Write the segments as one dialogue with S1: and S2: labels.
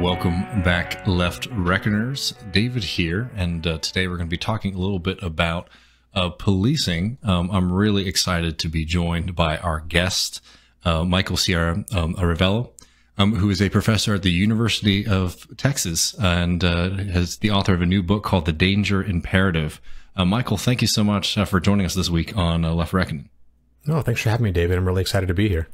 S1: Welcome back, Left Reckoners. David here, and today we're going to be talking a little bit about policing. I'm really excited to be joined by our guest, Michael Sierra-Arévalo, who is a professor at the University of Texas and is the author of a new book called The Danger Imperative. Michael, thank you so much for joining us this week on Left Reckoning.
S2: Oh, thanks for having me, David. I'm really excited to be here.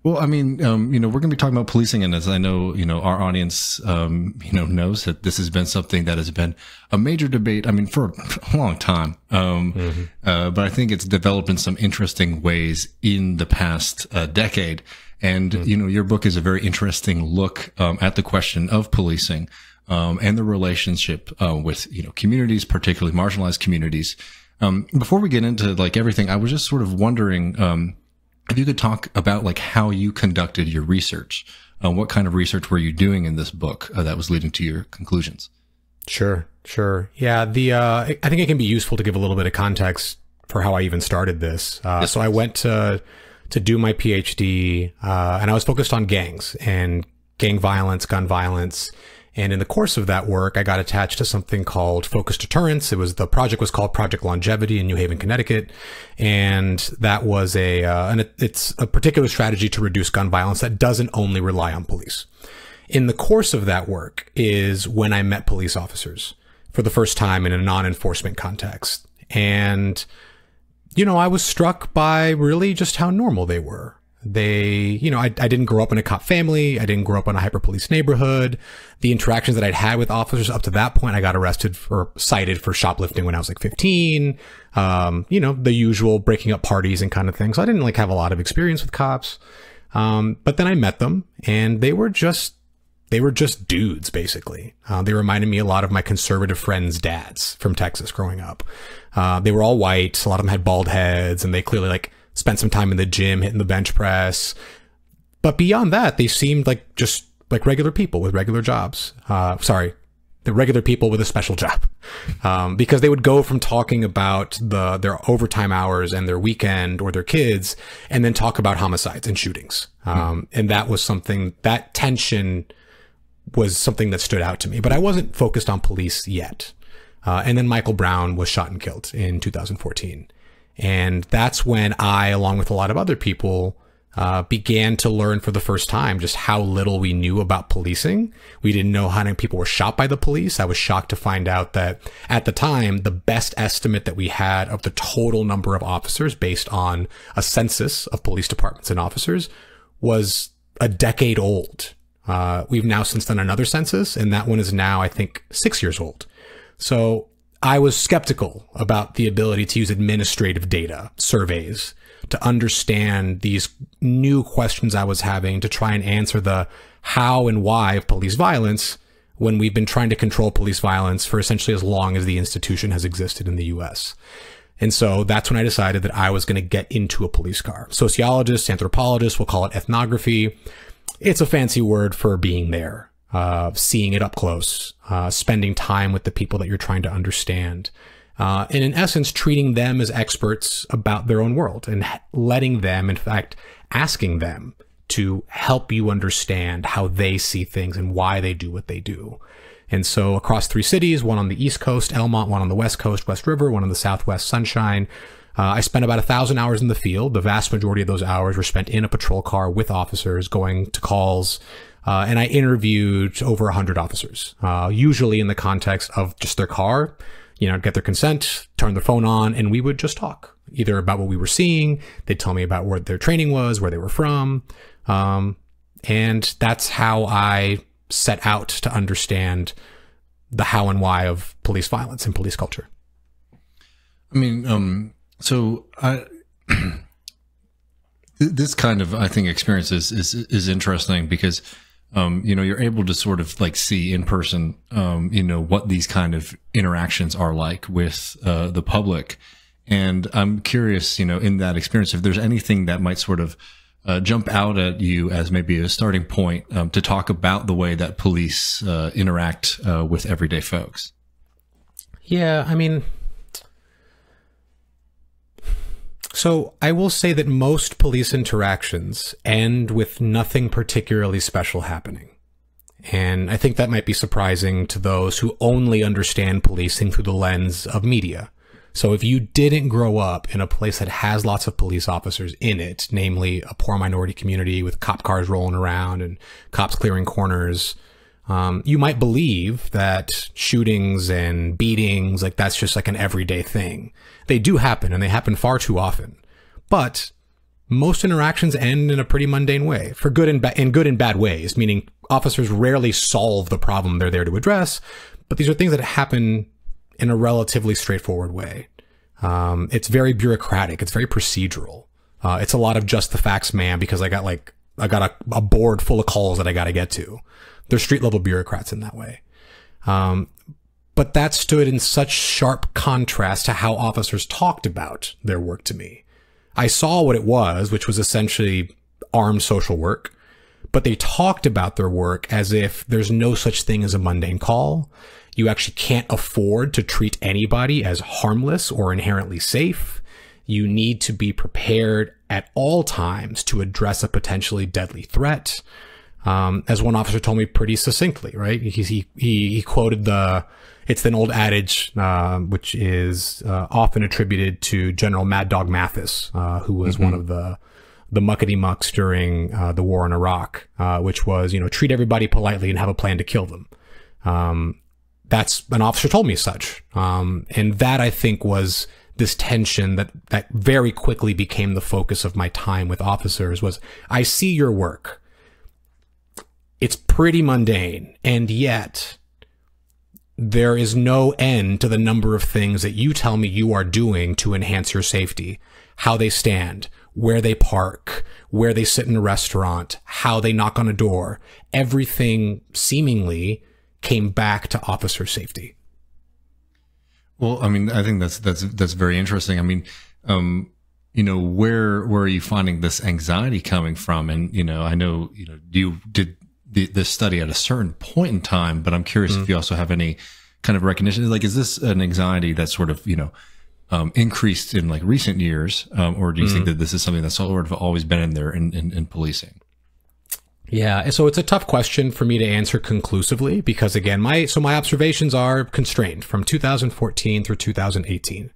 S1: Well, I mean, we're going to be talking about policing, and as I know, our audience, knows that this has been something that has been a major debate. I mean, for a long time. But I think it's developed in some interesting ways in the past decade. And, your book is a very interesting look at the question of policing and the relationship with, communities, particularly marginalized communities. Before we get into everything, I was just sort of wondering, if you could talk about how you conducted your research, what kind of research were you doing in this book that was leading to your conclusions?
S2: Sure. Yeah, I think it can be useful to give a little bit of context for how I even started this.
S1: Yes,
S2: so I went to do my PhD, and I was focused on gangs and gang violence, gun violence. And in the course of that work, I got attached to something called Focused Deterrence. The project was called Project Longevity in New Haven, Connecticut. And that was it's a particular strategy to reduce gun violence that doesn't only rely on police. In the course of that work is when I met police officers for the first time in a non-enforcement context. And, I was struck by really just how normal they were. I didn't grow up in a cop family. I didn't grow up in a hyper police neighborhood. The interactions that I'd had with officers up to that point, I got cited for shoplifting when I was 15. The usual breaking up parties and kind of things. So I didn't have a lot of experience with cops. But then I met them and they were just dudes, basically. They reminded me a lot of my conservative friends' dads from Texas growing up. They were all white. A lot of them had bald heads, and they clearly spent some time in the gym hitting the bench press. But beyond that, they seemed like regular people with regular jobs. The regular people with a special job. Because they would go from talking about their overtime hours and their weekend or their kids, and then talk about homicides and shootings. And that tension was something that stood out to me. But I wasn't focused on police yet. And then Michael Brown was shot and killed in 2014. And that's when I, along with a lot of other people, began to learn for the first time just how little we knew about policing. We didn't know how many people were shot by the police. I was shocked to find out that at the time, the best estimate that we had of the total number of officers based on a census of police departments and officers was a decade old. We've now since done another census, and that one is now, I think, 6 years old. So I was skeptical about the ability to use administrative data, surveys, to understand these new questions I was having to try and answer the how and why of police violence when we've been trying to control police violence for essentially as long as the institution has existed in the US. And so that's when I decided that I was going to get into a police car. Sociologists, anthropologists will call it ethnography. It's a fancy word for being there. Seeing it up close, spending time with the people that you're trying to understand, and in essence, treating them as experts about their own world and letting them, in fact, asking them to help you understand how they see things and why they do what they do. And so across 3 cities, one on the East Coast, Elmont, one on the West Coast, West River, one on the Southwest, Sunshine, I spent about 1,000 hours in the field. The vast majority of those hours were spent in a patrol car with officers going to calls. And I interviewed over 100 officers, usually in the context of just their car, get their consent, turn their phone on, and we would just talk either about what we were seeing. They'd tell me about where their training was, where they were from. And that's how I set out to understand the how and why of police violence and police culture.
S1: I mean, this kind of, I think, experience is interesting because you're able to sort of see in person, what these kind of interactions are like with the public. And I'm curious, in that experience, if there's anything that might sort of jump out at you as maybe a starting point to talk about the way that police interact with everyday folks.
S2: Yeah, I mean, so I will say that most police interactions end with nothing particularly special happening. And I think that might be surprising to those who only understand policing through the lens of media. So if you didn't grow up in a place that has lots of police officers in it, namely a poor minority community with cop cars rolling around and cops clearing corners, you might believe that shootings and beatings, like that's just like an everyday thing. They do happen, and they happen far too often. But most interactions end in a pretty mundane way, for good and in good and bad ways, meaning officers rarely solve the problem they're there to address, but these are things that happen in a relatively straightforward way. It's very bureaucratic. It's very procedural. It's a lot of just the facts, man, because I got a board full of calls that I got to get to. They're street level bureaucrats in that way. But that stood in such sharp contrast to how officers talked about their work to me. I saw what it was, which was essentially armed social work, but they talked about their work as if there's no such thing as a mundane call. You actually can't afford to treat anybody as harmless or inherently safe. You need to be prepared at all times to address a potentially deadly threat. As one officer told me pretty succinctly, right? He quoted it's an old adage, which is often attributed to General Mad Dog Mathis, who was one of the muckety mucks during the war in Iraq, which was, treat everybody politely and have a plan to kill them. That's an officer told me as such. And that, I think, was this tension that very quickly became the focus of my time with officers was, I see your work. It's pretty mundane, and yet there is no end to the number of things that you tell me you are doing to enhance your safety. How they stand, where they park, where they sit in a restaurant, how they knock on a door. Everything seemingly came back to officer safety.
S1: Well, I mean, I think that's very interesting. I mean, where are you finding this anxiety coming from? And, I know, you did this study at a certain point in time, but I'm curious if you also have any kind of recognition. Like, is this an anxiety that's sort of, increased in like recent years? Or do you think that this is something that's sort of always been in there in policing?
S2: Yeah. So it's a tough question for me to answer conclusively because again, my observations are constrained from 2014 through 2018.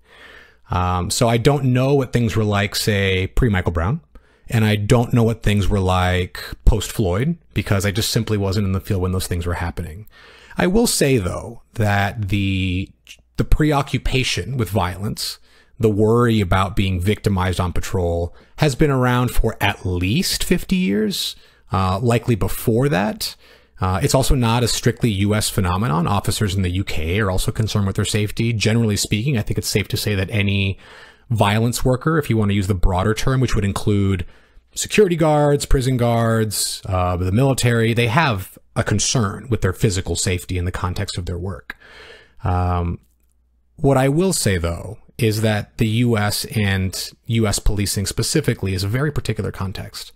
S2: So I don't know what things were like, say, pre-Michael Brown. And I don't know what things were like post-Floyd because I just simply wasn't in the field when those things were happening. I will say, though, that the preoccupation with violence, the worry about being victimized on patrol has been around for at least 50 years, likely before that. It's also not a strictly U.S. phenomenon. Officers in the UK are also concerned with their safety. Generally speaking, I think it's safe to say that any violence worker, if you want to use the broader term, which would include security guards, prison guards, the military, they have a concern with their physical safety in the context of their work. What I will say, though, is that the U.S. and U.S. policing specifically is a very particular context,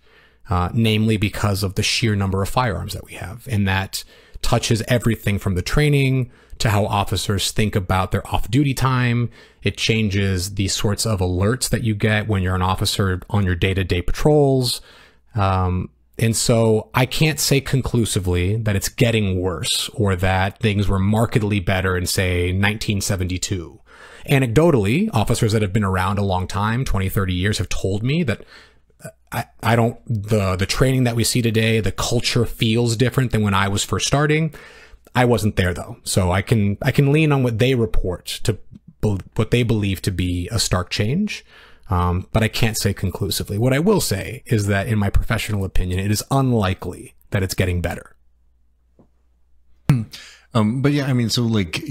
S2: namely because of the sheer number of firearms that we have. And that touches everything from the training to how officers think about their off-duty time. It changes the sorts of alerts that you get when you're an officer on your day-to-day patrols. And so I can't say conclusively that it's getting worse or that things were markedly better in, say, 1972. Anecdotally, officers that have been around a long time, 20, 30 years, have told me that the training that we see today, the culture feels different than when I was first starting. I wasn't there though. So I can lean on what they report to what they believe to be a stark change. But I can't say conclusively. What I will say is that in my professional opinion, it is unlikely that it's getting better.
S1: But yeah, I mean, so like,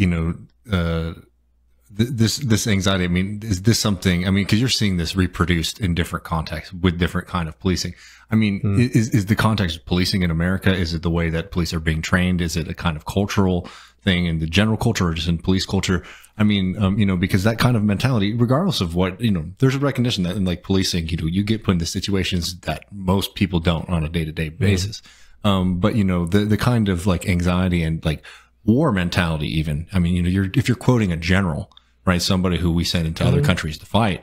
S1: this anxiety, I mean, is this something, I mean, cause you're seeing this reproduced in different contexts with different kind of policing. I mean, is the context of policing in America, is it the way that police are being trained? Is it a kind of cultural thing in the general culture or just in police culture? I mean, because that kind of mentality, regardless of what, there's a recognition that in like policing, you get put into situations that most people don't on a day-to-day basis. But the kind of like anxiety and like war mentality even, I mean, if you're quoting a general, right? Somebody who we send into other countries to fight,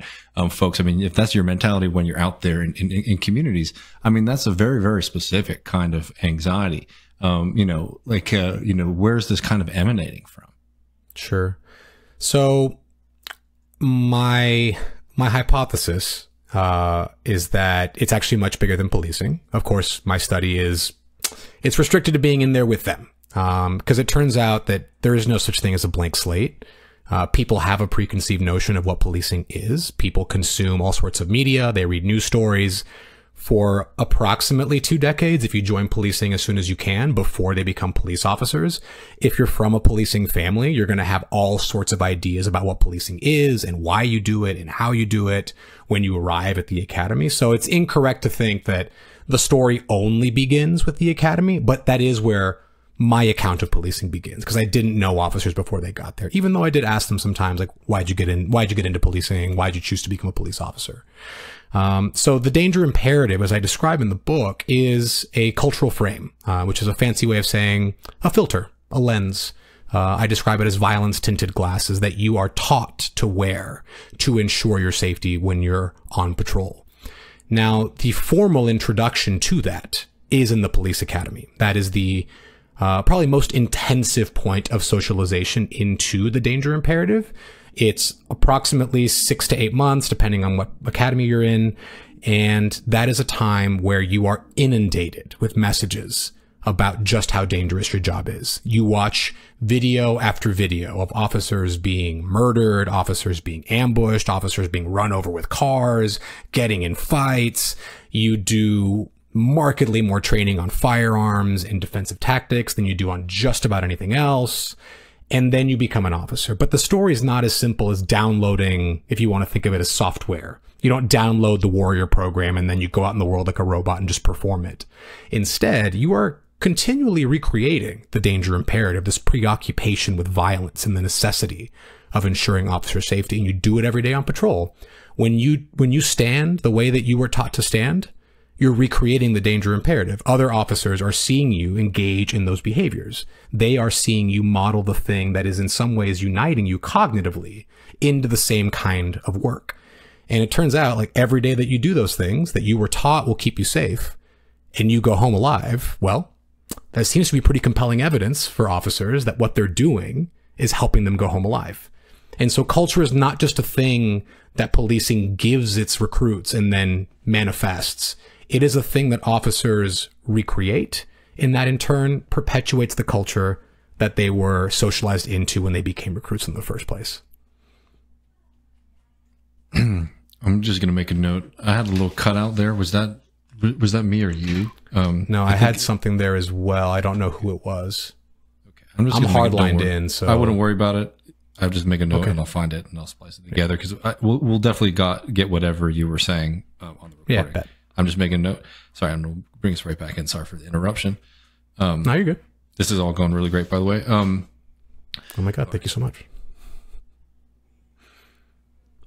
S1: folks. I mean, if that's your mentality when you're out there in communities, I mean, that's a very, very specific kind of anxiety. Where's this kind of emanating from?
S2: Sure. So my hypothesis is that it's actually much bigger than policing. Of course, my study it's restricted to being in there with them. Because it turns out that there is no such thing as a blank slate. People have a preconceived notion of what policing is. People consume all sorts of media. They read news stories. For approximately 2 decades, if you join policing as soon as you can before they become police officers, if you're from a policing family, you're going to have all sorts of ideas about what policing is and why you do it and how you do it when you arrive at the academy. So it's incorrect to think that the story only begins with the academy, but that is where my account of policing begins, because I didn't know officers before they got there, even though I did ask them sometimes, like, why'd you get into policing? Why'd you choose to become a police officer? So the danger imperative, as I describe in the book, is a cultural frame, which is a fancy way of saying a filter, a lens. I describe it as violence-tinted glasses that you are taught to wear to ensure your safety when you're on patrol. Now, the formal introduction to that is in the police academy. That is the probably most intensive point of socialization into the danger imperative. It's approximately 6 to 8 months, depending on what academy you're in. And that is a time where you are inundated with messages about just how dangerous your job is. You watch video after video of officers being murdered, officers being ambushed, officers being run over with cars, getting in fights. You do markedly more training on firearms and defensive tactics than you do on just about anything else. And then you become an officer. But the story is not as simple as downloading, if you want to think of it as software. You don't download the Warrior program and then you go out in the world like a robot and just perform it. Instead, you are continually recreating the danger imperative, this preoccupation with violence and the necessity of ensuring officer safety. And you do it every day on patrol. When you stand the way that you were taught to stand, you're recreating the danger imperative. Other officers are seeing you engage in those behaviors. They are seeing you model the thing that is in some ways uniting you cognitively into the same kind of work. And it turns out, like, every day that you do those things that you were taught will keep you safe and you go home alive, well, that seems to be pretty compelling evidence for officers that what they're doing is helping them go home alive. And so culture is not just a thing that policing gives its recruits and then manifests. It is a thing that officers recreate, and that in turn perpetuates the culture that they were socialized into when they became recruits in the first place.
S1: I'm just going to make a note. I had a little cutout there. Was that me or you?
S2: No, I had something there as well. I don't know who it was.
S1: Okay. I'm
S2: hardlined in, so
S1: I wouldn't worry about it. I'll just make a note and I'll find it and I'll splice it together, because we'll definitely get whatever you were saying on the recording.
S2: Yeah, bet.
S1: I'm just making a note. Sorry, I'm going to bring us right back in. Sorry for the interruption.
S2: No, you're good.
S1: This is all going really great, by the way.
S2: Oh my God, thank you so much.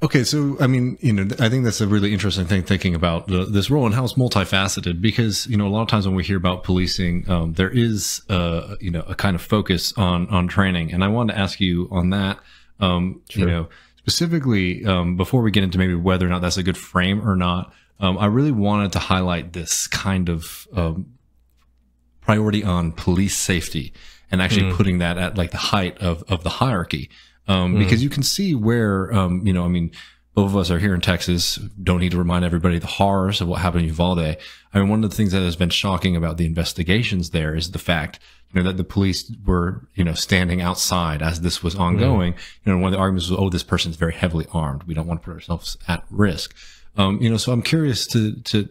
S1: Okay, so, I mean, I think that's a really interesting thing, thinking about this role and how it's multifaceted, because, a lot of times when we hear about policing, there is, a kind of focus on training. And I wanted to ask you on that,
S2: Sure.
S1: Specifically, before we get into maybe whether or not that's a good frame or not, I really wanted to highlight this kind of priority on police safety and actually putting that at like the height of the hierarchy. Because you can see where, both of us are here in Texas, don't need to remind everybody the horrors of what happened in Uvalde. I mean, one of the things that has been shocking about the investigations there is the fact, that the police were, standing outside as this was ongoing. One of the arguments was, oh, this person's very heavily armed. We don't want to put ourselves at risk. So I'm curious to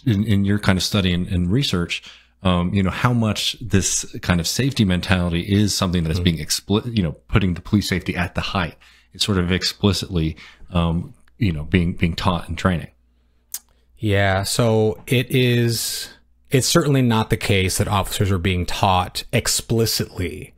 S1: in your kind of study and research, how much this kind of safety mentality is something that is being putting the police safety at the height. It's sort of explicitly, being taught in training.
S2: Yeah. So it's certainly not the case that officers are being taught explicitly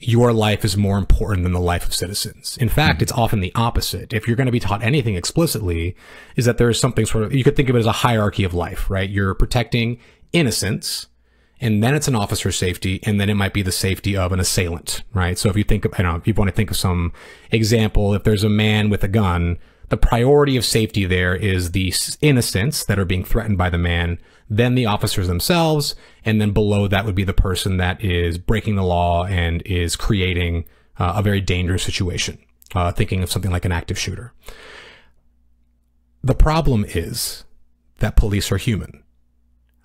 S2: your life is more important than the life of citizens. In fact, it's often the opposite. If you're going to be taught anything explicitly, is that there is something sort of, you could think of it as a hierarchy of life, right? You're protecting innocence, and then it's an officer's safety, and then it might be the safety of an assailant, right? So if you think of, if you want to think of some example, if there's a man with a gun, the priority of safety there is the innocents that are being threatened by the man, then the officers themselves, and then below that would be the person that is breaking the law and is creating a very dangerous situation, thinking of something like an active shooter. The problem is that police are human.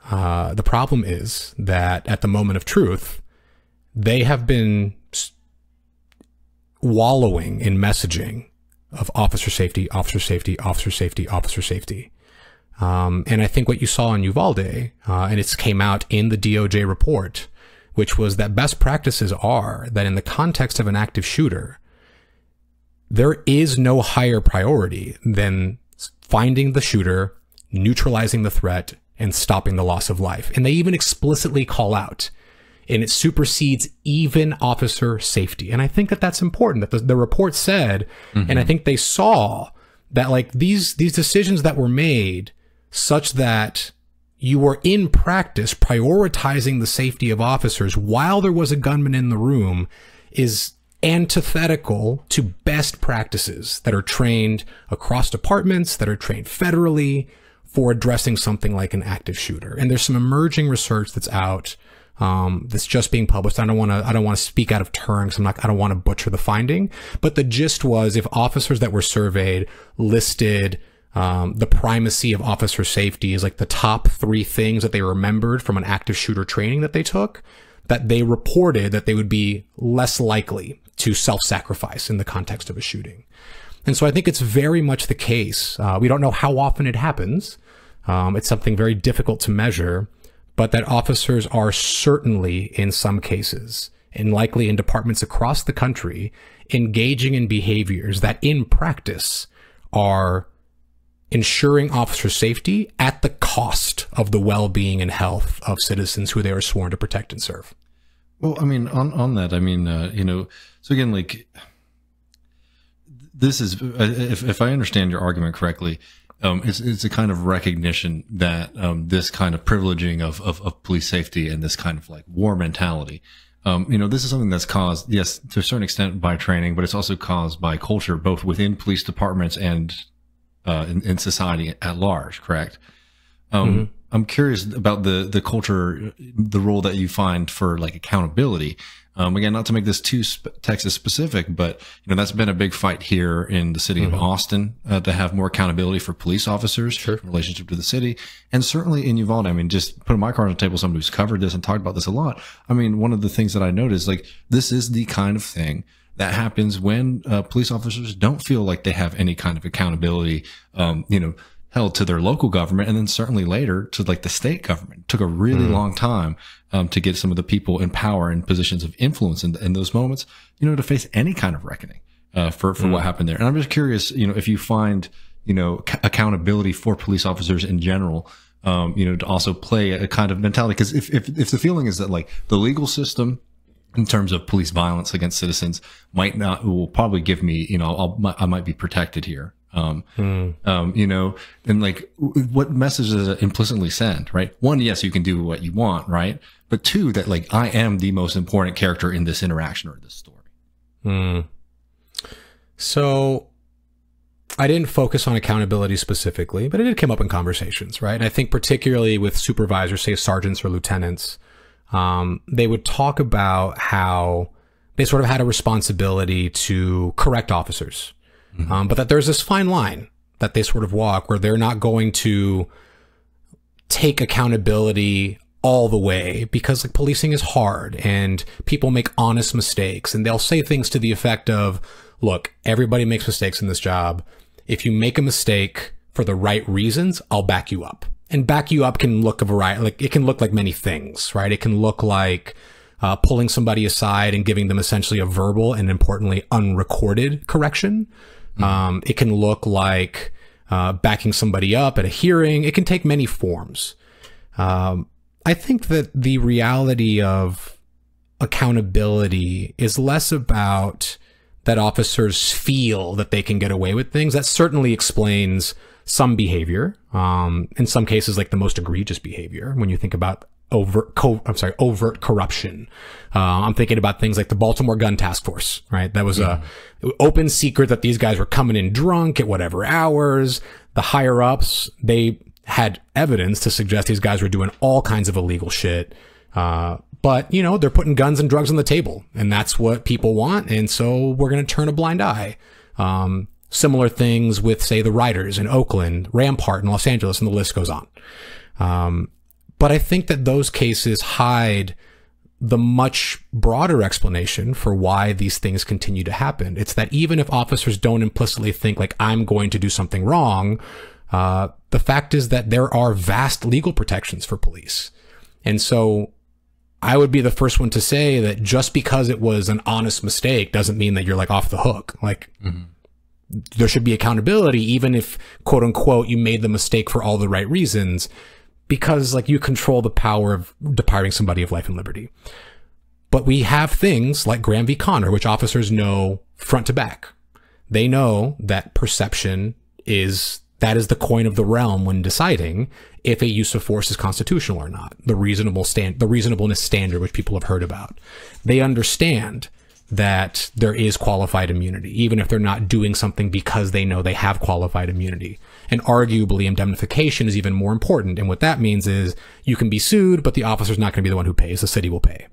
S2: The problem is that at the moment of truth, they have been wallowing in messaging of officer safety, officer safety, officer safety, officer safety. And I think what you saw in Uvalde, and it came out in the DOJ report, which was that best practices are that in the context of an active shooter, there is no higher priority than finding the shooter, neutralizing the threat, and stopping the loss of life. And they even explicitly call out, and it supersedes even officer safety. And I think that that's important, that the report said, and I think they saw that like these decisions that were made such that you were in practice prioritizing the safety of officers while there was a gunman in the room is antithetical to best practices that are trained across departments, that are trained federally for addressing something like an active shooter. And there's some emerging research that's out, that's just being published. I don't want to speak out of turn because I don't want to butcher the finding, but the gist was if officers that were surveyed listed the primacy of officer safety as like the top 3 things that they remembered from an active shooter training that they took, that they reported that they would be less likely to self-sacrifice in the context of a shooting. And so I think it's very much the case. We don't know how often it happens. It's something very difficult to measure, but that officers are certainly in some cases, and likely in departments across the country, engaging in behaviors that in practice are ensuring officer safety at the cost of the well-being and health of citizens who they are sworn to protect and serve.
S1: Well, I mean, on that, I mean, you know, so again, like this is, if I understand your argument correctly, it's a kind of recognition that this kind of privileging of police safety and this kind of like war mentality, you know, this is something that's caused, yes, to a certain extent by training, but it's also caused by culture, both within police departments and in society at large, correct? I'm curious about the culture, the role that you find for like accountability. Again, not to make this too Texas specific, but you know, that's been a big fight here in the city of Austin, to have more accountability for police officers in relationship to the city. And certainly in Uvalde, I mean, just putting my card on the table, somebody who's covered this and talked about this a lot. I mean, one of the things that I noticed, like this is the kind of thing that happens when police officers don't feel like they have any kind of accountability, you know, held to their local government, and then certainly later to like the state government. It took a really long time to get some of the people in power and positions of influence in those moments, you know, to face any kind of reckoning for what happened there. And I'm just curious, you know, if you find, you know, accountability for police officers in general, you know, to also play a kind of mentality. Because if the feeling is that like the legal system in terms of police violence against citizens will probably give me, you know, I might be protected here. You know, and like what message does it implicitly send, right? One, yes, you can do what you want, right? But 2, that like I am the most important character in this interaction or this story.
S2: So I didn't focus on accountability specifically, but it did come up in conversations, right? And I think particularly with supervisors, say sergeants or lieutenants, they would talk about how they sort of had a responsibility to correct officers. But that there's this fine line that they sort of walk where they're not going to take accountability all the way because like policing is hard and people make honest mistakes, and they'll say things to the effect of, look, everybody makes mistakes in this job. If you make a mistake for the right reasons, I'll back you up. And back you up can look a variety, like it can look like many things, right? It can look like pulling somebody aside and giving them essentially a verbal and importantly unrecorded correction. It can look like backing somebody up at a hearing. It can take many forms. I think that the reality of accountability is less about that officers feel that they can get away with things. That certainly explains some behavior, in some cases like the most egregious behavior when you think about overt corruption. I'm thinking about things like the Baltimore Gun Task Force, right? That was a open secret that these guys were coming in drunk at whatever hours. The higher ups, they had evidence to suggest these guys were doing all kinds of illegal shit. But, you know, they're putting guns and drugs on the table, and that's what people want. And so we're going to turn a blind eye. Similar things with, say, the Riders in Oakland, Rampart in Los Angeles, and the list goes on. But I think that those cases hide the much broader explanation for why these things continue to happen. It's that even if officers don't implicitly think like, I'm going to do something wrong, the fact is that there are vast legal protections for police. And so I would be the first one to say that just because it was an honest mistake doesn't mean that you're like off the hook. Like, there should be accountability, even if, quote unquote, you made the mistake for all the right reasons, because like you control the power of depriving somebody of life and liberty. But we have things like Graham v. Connor, which officers know front to back. They know that perception is the coin of the realm when deciding if a use of force is constitutional or not. The reasonableness standard, which people have heard about. They understand that there is qualified immunity, even if they're not doing something because they know they have qualified immunity. And arguably, indemnification is even more important. And what that means is you can be sued, but the officer's not going to be the one who pays. The city will pay.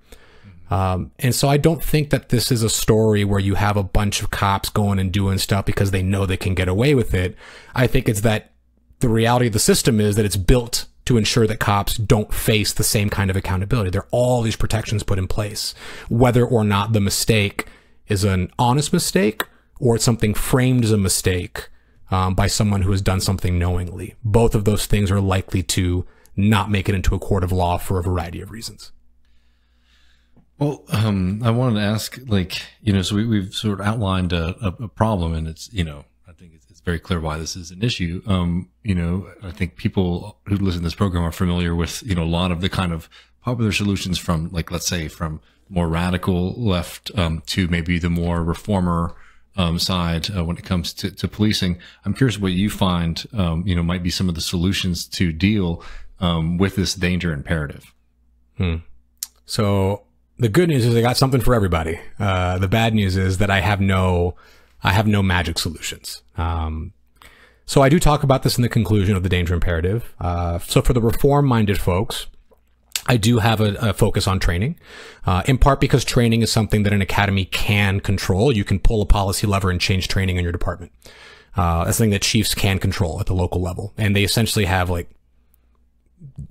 S2: And so I don't think that this is a story where you have a bunch of cops going and doing stuff because they know they can get away with it. I think it's that the reality of the system is that it's built to ensure that cops don't face the same kind of accountability. There are all these protections put in place, whether or not the mistake is an honest mistake or it's something framed as a mistake by someone who has done something knowingly. Both of those things are likely to not make it into a court of law for a variety of reasons.
S1: Well, I wanted to ask, like, you know, so we've sort of outlined a problem, and it's, you know, I think it's very clear why this is an issue. You know, I think people who listen to this program are familiar with, you know, a lot of the kind of popular solutions from, like, let's say from more radical left to maybe the more reformer side when it comes to policing. I'm curious what you find, you know, might be some of the solutions to deal with this danger imperative.
S2: So the good news is I got something for everybody. The bad news is that I have no magic solutions. So I do talk about this in the conclusion of the danger imperative. So for the reform-minded folks, I do have a focus on training, in part because training is something that an academy can control. You can pull a policy lever and change training in your department. That's something that chiefs can control at the local level. And they essentially have like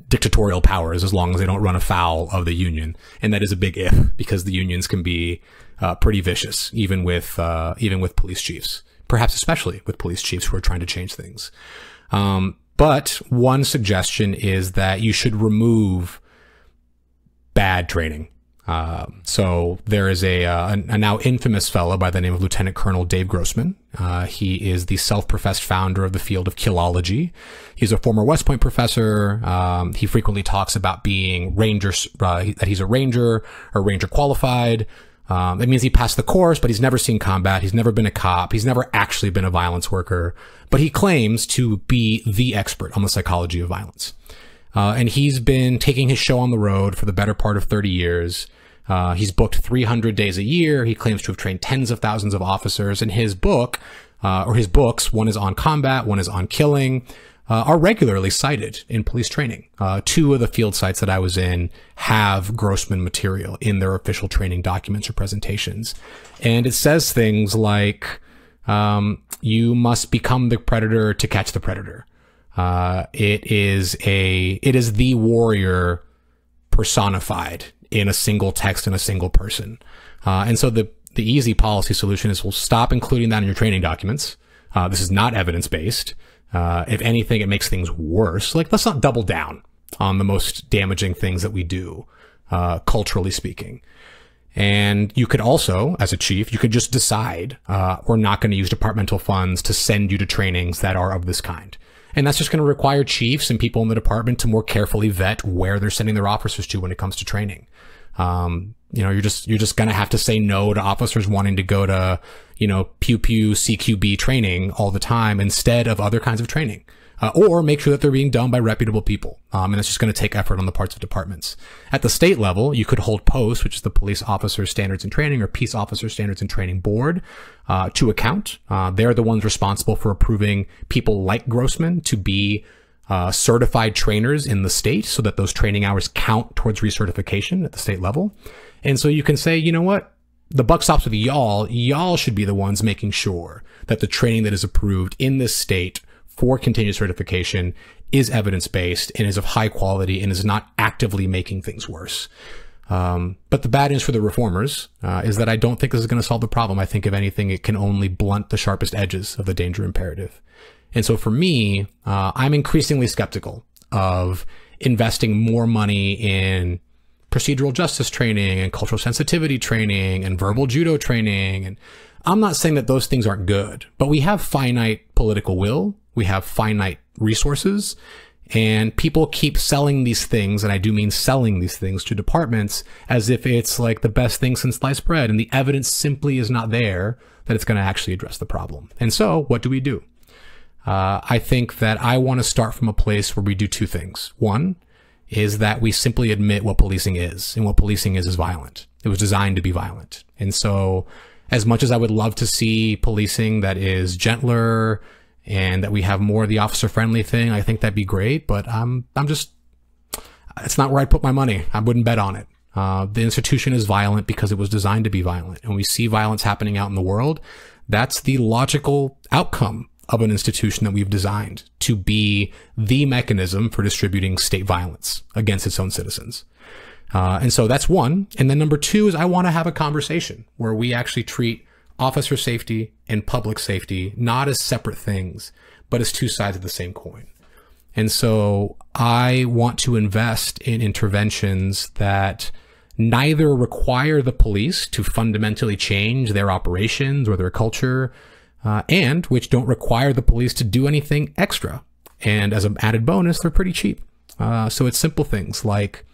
S2: dictatorial powers as long as they don't run afoul of the union. And that is a big if, because the unions can be pretty vicious, even with police chiefs, perhaps especially with police chiefs who are trying to change things. But one suggestion is that you should remove bad training. So there is a now infamous fellow by the name of Lieutenant Colonel Dave Grossman. He is the self-professed founder of the field of killology. He's a former West Point professor. He frequently talks about being that he's a ranger or ranger qualified. That means he passed the course, but he's never seen combat. He's never been a cop. He's never actually been a violence worker, but he claims to be the expert on the psychology of violence. And he's been taking his show on the road for the better part of 30 years. He's booked 300 days a year. He claims to have trained tens of thousands of officers. And his book, or his books, one is on combat, one is on killing, are regularly cited in police training. Two of the field sites that I was in have Grossman material in their official training documents or presentations. And it says things like, you must become the predator to catch the predator. It is the warrior personified in a single text in a single person. And so the easy policy solution is we'll stop including that in your training documents. This is not evidence-based. If anything, it makes things worse. Like, let's not double down on the most damaging things that we do, culturally speaking. And you could also, as a chief, you could just decide, we're not going to use departmental funds to send you to trainings that are of this kind. And that's just going to require chiefs and people in the department to more carefully vet where they're sending their officers to when it comes to training. You know, you're just going to have to say no to officers wanting to go to, you know, pew pew CQB training all the time instead of other kinds of training. or make sure that they're being done by reputable people. And it's just going to take effort on the parts of departments. At the state level, you could hold POST, which is the Police Officer Standards and Training, or Peace Officer Standards and Training Board, to account. They're the ones responsible for approving people like Grossman to be certified trainers in the state, so that those training hours count towards recertification at the state level. And so you can say, you know what? The buck stops with y'all. Y'all should be the ones making sure that the training that is approved in this state for continuous certification is evidence-based and is of high quality and is not actively making things worse. But the bad news for the reformers is that I don't think this is going to solve the problem. I think, if anything, it can only blunt the sharpest edges of the danger imperative. And so for me, I'm increasingly skeptical of investing more money in procedural justice training and cultural sensitivity training and verbal judo training. And I'm not saying that those things aren't good, but we have finite political will. We have finite resources, and people keep selling these things. And I do mean selling these things to departments as if it's like the best thing since sliced bread. And the evidence simply is not there that it's going to actually address the problem. And so what do we do? I think that I want to start from a place where we do two things. One is that we simply admit what policing is, and what policing is violent. It was designed to be violent. And so as much as I would love to see policing that is gentler and that we have more of the officer friendly thing, I think that'd be great, but it's not where I'd put my money. I wouldn't bet on it. The institution is violent because it was designed to be violent. And we see violence happening out in the world. That's the logical outcome of an institution that we've designed to be the mechanism for distributing state violence against its own citizens. And so that's one. And then number two is I want to have a conversation where we actually treat officer safety and public safety not as separate things, but as two sides of the same coin. And so I want to invest in interventions that neither require the police to fundamentally change their operations or their culture, and which don't require the police to do anything extra. And as an added bonus, they're pretty cheap. So it's simple things like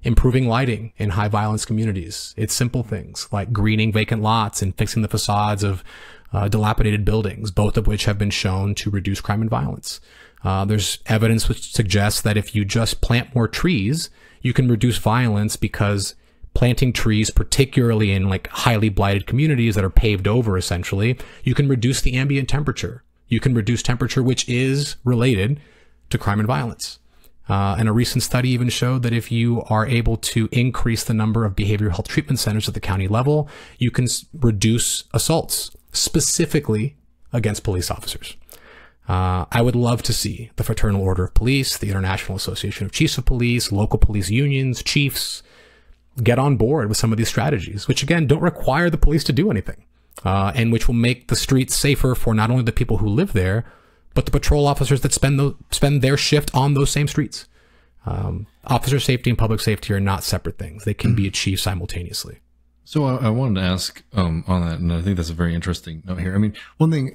S2: improving lighting in high violence communities. It's simple things like greening vacant lots and fixing the facades of dilapidated buildings, both of which have been shown to reduce crime and violence. There's evidence which suggests that if you just plant more trees, you can reduce violence, because planting trees, particularly in like highly blighted communities that are paved over, essentially, you can reduce the ambient temperature. You can reduce temperature, which is related to crime and violence. And a recent study even showed that if you are able to increase the number of behavioral health treatment centers at the county level, you can reduce assaults, specifically against police officers. I would love to see the Fraternal Order of Police, the International Association of Chiefs of Police, local police unions, chiefs, get on board with some of these strategies, which again don't require the police to do anything, and which will make the streets safer for not only the people who live there, but the patrol officers that spend their shift on those same streets. Officer safety and public safety are not separate things. They can be achieved simultaneously.
S1: So I wanted to ask on that, and I think that's a very interesting note here. I mean, one thing,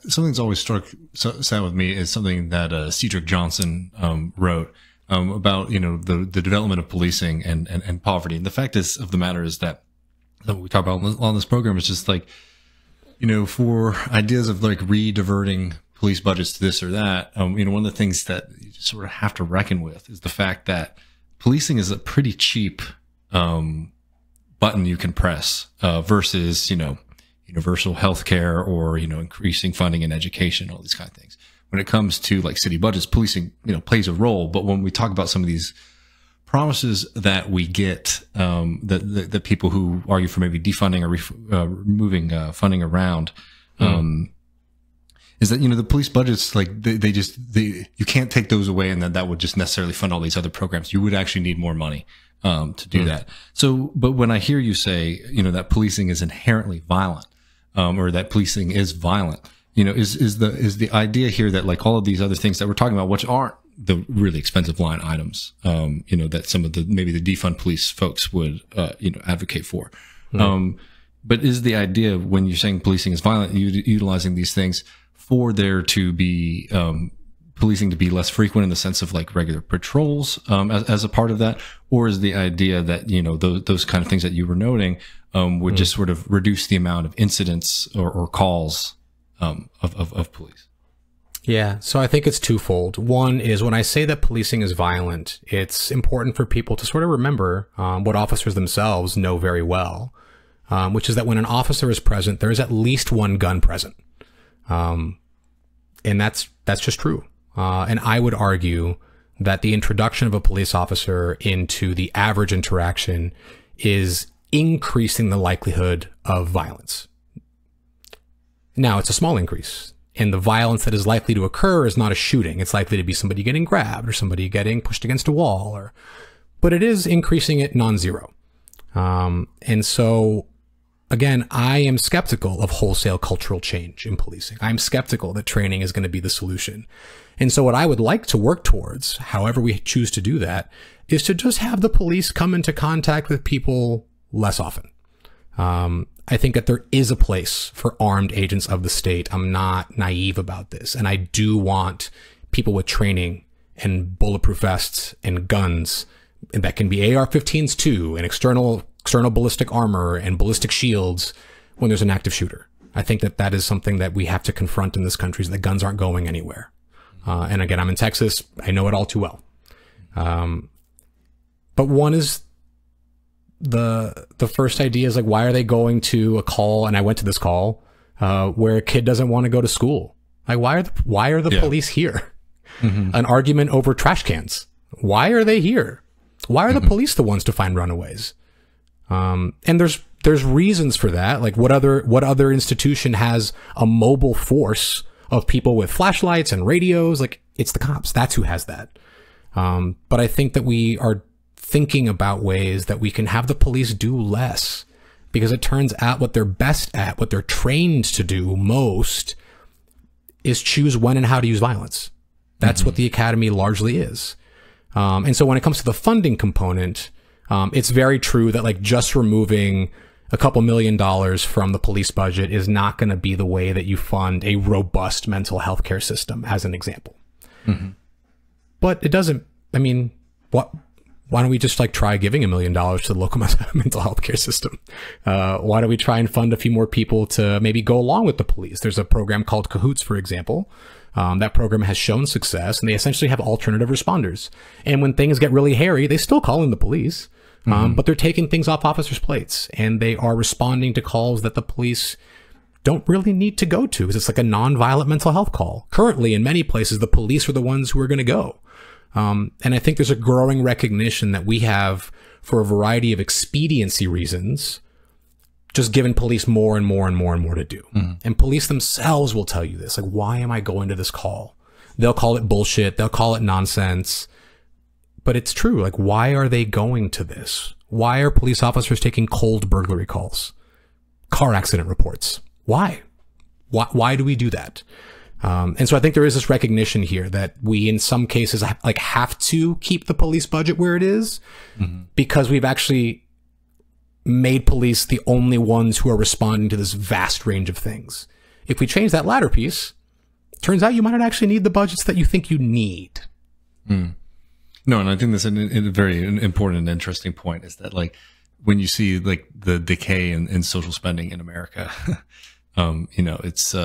S1: something's always sat with me is something that Cedric Johnson wrote about, the development of policing and poverty. And the fact of the matter is that we talk about on this program is just like, for ideas of like re-diverting police budgets to this or that, one of the things that you just sort of have to reckon with is the fact that policing is a pretty cheap button you can press versus, universal health care or, increasing funding in education, all these kind of things. When it comes to like city budgets, policing, plays a role. But when we talk about some of these promises that we get, that people who argue for maybe defunding or removing funding around, is that, the police budgets, like you can't take those away and that would just necessarily fund all these other programs. You would actually need more money to do that. So, but when I hear you say, that policing is inherently violent, or that policing is violent, is the idea here that like all of these other things that we're talking about, which aren't the really expensive line items, that some of maybe the defund police folks would, advocate for. But is the idea when you're saying policing is violent, utilizing these things for there to be, policing to be less frequent in the sense of like regular patrols, as a part of that? Or is the idea that, those kind of things that you were noting, would just sort of reduce the amount of incidents or calls, of police?
S2: Yeah, so I think it's twofold. One is when I say that policing is violent, it's important for people to sort of remember what officers themselves know very well, which is that when an officer is present, there is at least one gun present. And that's just true. And I would argue that the introduction of a police officer into the average interaction is increasing the likelihood of violence. Now, it's a small increase. And the violence that is likely to occur is not a shooting. It's likely to be somebody getting grabbed or somebody getting pushed against a wall, but it is increasing it non-zero. And so, again, I am skeptical of wholesale cultural change in policing. I'm skeptical that training is going to be the solution. And so what I would like to work towards, however we choose to do that, is to just have the police come into contact with people less often. I think that there is a place for armed agents of the state. I'm not naive about this. And I do want people with training and bulletproof vests and guns, and that can be AR-15s too, and external ballistic armor and ballistic shields when there's an active shooter. I think that that is something that we have to confront in this country, is that guns aren't going anywhere. And again, I'm in Texas. I know it all too well. But one is the first idea is like, why are they going to a call? And I went to this call, where a kid doesn't want to go to school. Like, why are the police here? Mm-hmm. An argument over trash cans. Why are they here? Why are the police the ones to find runaways? And there's reasons for that. Like, what other institution has a mobile force of people with flashlights and radios? Like, it's the cops. That's who has that. But I think that we are thinking about ways that we can have the police do less, because it turns out what they're best at, what they're trained to do most, is choose when and how to use violence. That's what the academy largely is. And so when it comes to the funding component, it's very true that like just removing a couple $1 million from the police budget is not going to be the way that you fund a robust mental health care system, as an example. Mm-hmm. But it doesn't, I mean, why don't we just like try giving $1 million to the local mental health care system? Why don't we try and fund a few more people to maybe go along with the police? There's a program called Cahoots, for example. That program has shown success, and they essentially have alternative responders. And when things get really hairy, they still call in the police, but they're taking things off officers' plates, and they are responding to calls that the police don't really need to go to, because it's like a non-violent mental health call. Currently, in many places, the police are the ones who are going to go. And I think there's a growing recognition that we have, for a variety of expediency reasons, just given police more and more and more and more to do. And police themselves will tell you this. Like, why am I going to this call? They'll call it bullshit. They'll call it nonsense. But it's true. Like, why are they going to this? Why are police officers taking cold burglary calls? Car accident reports? Why? Why do we do that? And so I think there is this recognition here that we, in some cases, like have to keep the police budget where it is, because we've actually made police the only ones who are responding to this vast range of things. If we change that latter piece, it turns out you might not actually need the budgets that you think you need.
S1: No, and I think that's a very important and interesting point, is that like when you see like the decay in social spending in America, you know, it's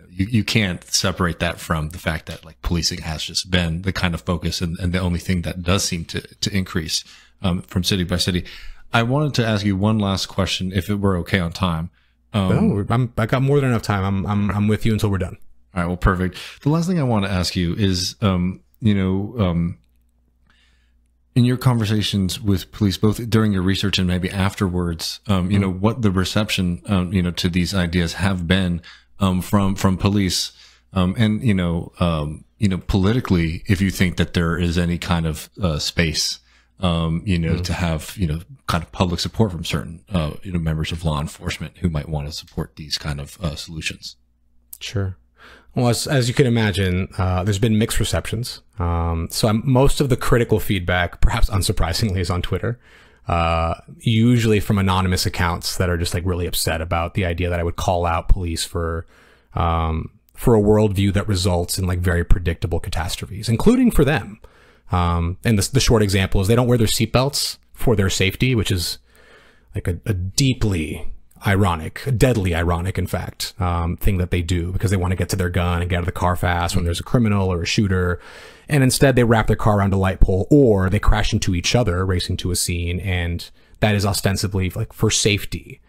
S1: you can't separate that from the fact that like policing has just been the kind of focus and the only thing that does seem to increase from city by city. I wanted to ask you one last question, if it were okay on time.
S2: No, I got more than enough time. I'm with you until we're done.
S1: All right. Well, perfect. The last thing I want to ask you is, you know, in your conversations with police, both during your research and maybe afterwards, you know, what the reception, you know, to these ideas have been, from police, and, you know, politically, if you think that there is any kind of, space, you know, to have, you know, kind of public support from certain, you know, members of law enforcement who might want to support these kind of, solutions.
S2: Sure. Well, as you can imagine, there's been mixed receptions. So most of the critical feedback, perhaps unsurprisingly, is on Twitter, usually from anonymous accounts that are just like really upset about the idea that I would call out police for a worldview that results in like very predictable catastrophes, including for them. And the short example is they don't wear their seatbelts for their safety, which is like a deeply ironic, deadly ironic, in fact, thing that they do because they want to get to their gun and get out of the car fast when there's a criminal or a shooter. And instead they wrap their car around a light pole, or they crash into each other racing to a scene. And that is ostensibly like for safety.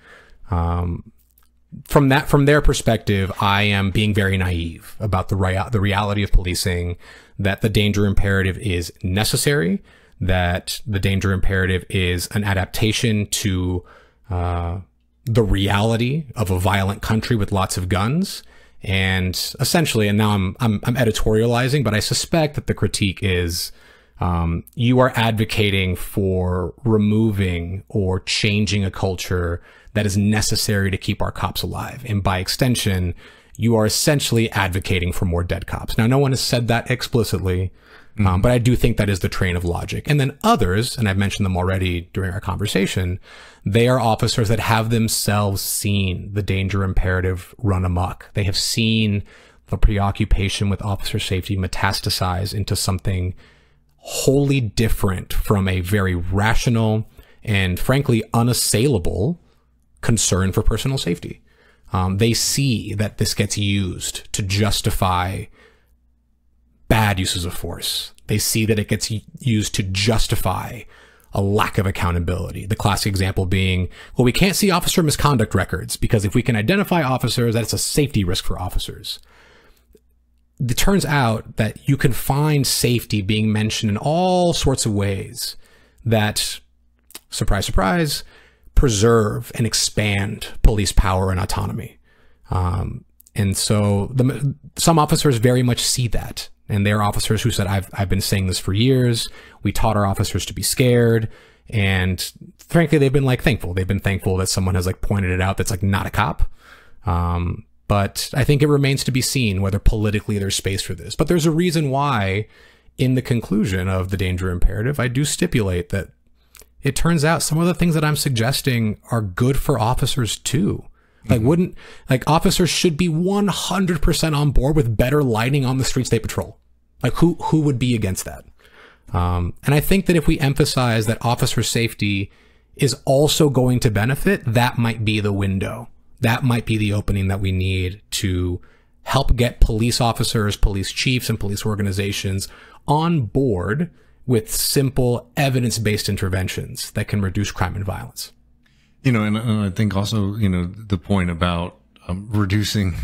S2: From their perspective, I am being very naive about the reality of policing, that the danger imperative is necessary, that the danger imperative is an adaptation to the reality of a violent country with lots of guns. And essentially, and now I'm editorializing, but I suspect that the critique is you are advocating for removing or changing a culture that is necessary to keep our cops alive. And by extension, you are essentially advocating for more dead cops. Now, no one has said that explicitly, but I do think that is the train of logic. And then others, and I've mentioned them already during our conversation, they are officers that have themselves seen the danger imperative run amok. They have seen the preoccupation with officer safety metastasize into something wholly different from a very rational and frankly unassailable concern for personal safety. They see that this gets used to justify bad uses of force. They see that it gets used to justify a lack of accountability. The classic example being, well, we can't see officer misconduct records because if we can identify officers, that's a safety risk for officers. It turns out that you can find safety being mentioned in all sorts of ways that, surprise, surprise, preserve and expand police power and autonomy. And so some officers very much see that. And they're officers who said, I've been saying this for years. We taught our officers to be scared. And frankly, they've been like thankful. They've been thankful that someone has like pointed it out that's like not a cop. But I think it remains to be seen whether politically there's space for this. But there's a reason why in the conclusion of the danger imperative, I do stipulate that it turns out some of the things that I'm suggesting are good for officers too. Like officers should be 100% on board with better lighting on the streets they patrol. Like who would be against that? And I think that if we emphasize that officer safety is also going to benefit, that might be the window. That might be the opening that we need to help get police officers, police chiefs, and police organizations on board with simple evidence-based interventions that can reduce crime and violence.
S1: You know, and I think also, you know, the point about reducing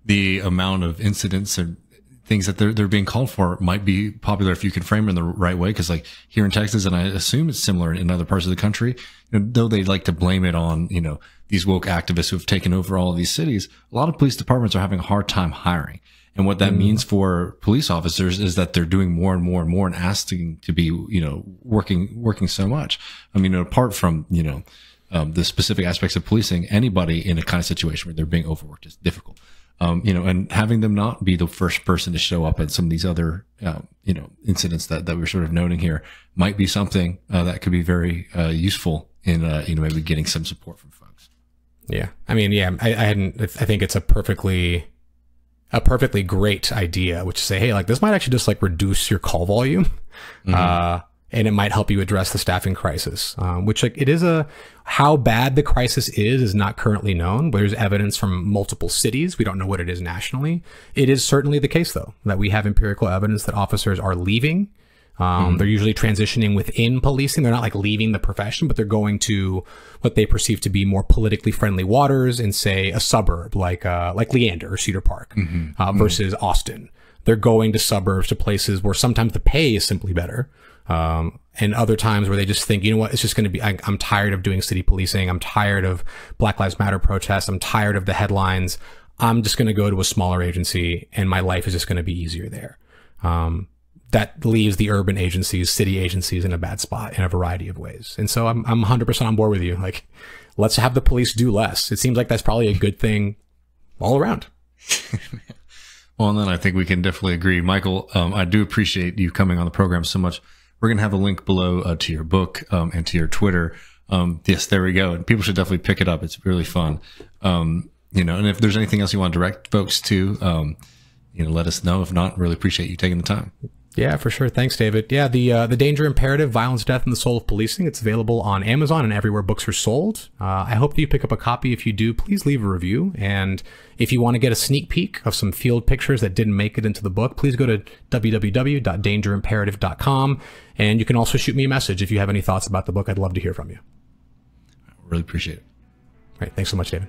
S1: the amount of incidents or things that they're being called for might be popular if you can frame it in the right way. Because like here in Texas, and I assume it's similar in other parts of the country, you know, though they like to blame it on, you know, these woke activists who have taken over all of these cities, a lot of police departments are having a hard time hiring. And what that means for police officers is that they're doing more and more and more and asking to be, you know, working so much. I mean, apart from, you know, the specific aspects of policing, anybody in a kind of situation where they're being overworked is difficult. You know, and having them not be the first person to show up at some of these other, you know, incidents that we're sort of noting here might be something that could be very useful in, you know, maybe getting some support from folks.
S2: Yeah. I mean, yeah, I think it's a perfectly great idea, which is say, hey, like this might actually just like reduce your call volume. And it might help you address the staffing crisis, which like it is how bad the crisis is not currently known, but there's evidence from multiple cities. We don't know what it is nationally. It is certainly the case though, that we have empirical evidence that officers are leaving. They're usually transitioning within policing. They're not like leaving the profession, but they're going to what they perceive to be more politically friendly waters in say a suburb like Leander or Cedar Park, versus Austin. They're going to suburbs, to places where sometimes the pay is simply better. And other times where they just think, you know what, it's just going to be, I'm tired of doing city policing. I'm tired of Black Lives Matter protests. I'm tired of the headlines. I'm just going to go to a smaller agency and my life is just going to be easier there. That leaves the urban agencies, city agencies in a bad spot in a variety of ways. And so I'm 100% on board with you. Like, let's have the police do less. It seems like that's probably a good thing all around.
S1: Well, and then I think we can definitely agree. Michael, I do appreciate you coming on the program so much. We're going to have a link below to your book and to your Twitter. Yes, there we go. And people should definitely pick it up. It's really fun. You know, and if there's anything else you want to direct folks to, you know, let us know. If not, really appreciate you taking the time.
S2: Yeah, for sure. Thanks, David. Yeah, the Danger Imperative, Violence, Death, and the Soul of Policing. It's available on Amazon and everywhere books are sold. I hope that you pick up a copy. If you do, please leave a review. And if you want to get a sneak peek of some field pictures that didn't make it into the book, please go to www.dangerimperative.com. And you can also shoot me a message if you have any thoughts about the book. I'd love to hear from you.
S1: I really appreciate it.
S2: All right. Thanks so much, David.